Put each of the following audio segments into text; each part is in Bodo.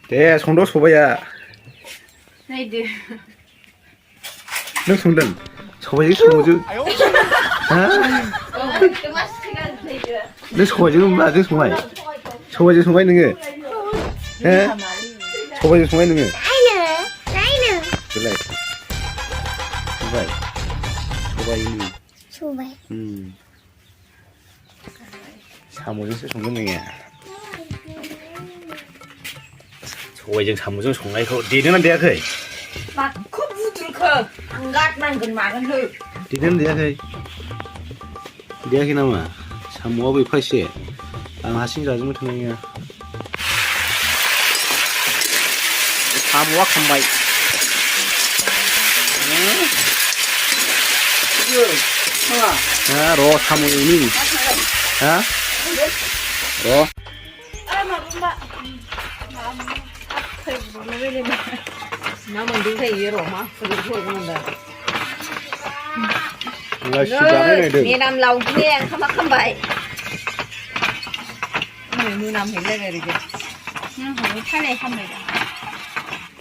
दे संद' सबाइया नायदो नों संदों सबाइजों साम'जों हा नों सबाइजों माजों संबाय सबाइजों संबाय नोङो हो सबाइजों संबाय नोङो बेलाय संबाय सबाइनि साम'जोंसो संदों नोङो सबाइजों साम'जों संनायखौ देदोंना देयाखै माखौ बुद्रुखो गारनांगोन मागोन हो देदोंना देयाखै देयाखै नामा साम'आबो एफा एसे आं हारसिं जाजोबनो थांनाय नङा साम'आ खामबाय र' साम' एवनि हा र' मा मोनदों जायो र' मा फुदुंखौ मेदाम लावगिनि ओंखामा खामबाय मोनामहैलायबाय ओरैनो थानाय खामबाय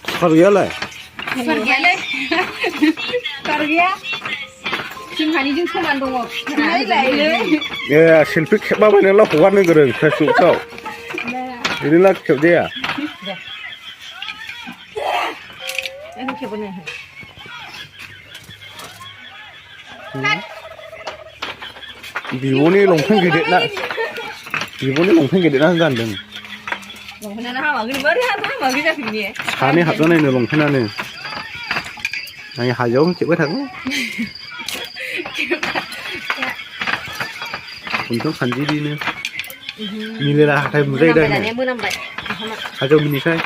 कुकार गैयालाय कुकार गैयालै कुकार गैया जोंहानिजों समान दङ ए सेल्फि खेबलाबायनानैल' हगारनो गोरों फेसबुकआव बिदिनो खेबजाया बिब'नि लंपेन्ट गेदेरना गानदों लंपेन्टानो हामाखै बोरै हामाखै जाखो बिनि सानै हाबजानायनो लंपेन्टानो आं हाजोआवनो खेबबाय थागोन खन्थं खानजिरिनो मिलेरा हाथाय बुजायदानो हाजोआव मिनिखाय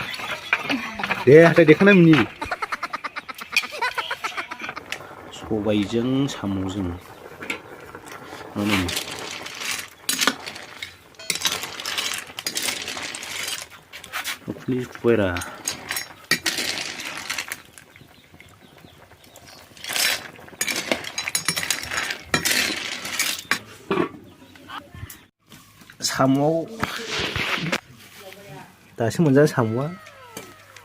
दे हाथाय देखाना मिनि सबाइजों साम'जों Lwgwpwr साम'आव दासो मोनजायो साम'आ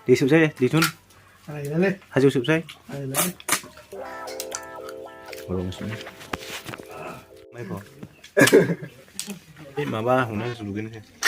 दे सोबसाय दिथुन हाजोआव सोबसाय बे माबा हमना जुगोनसो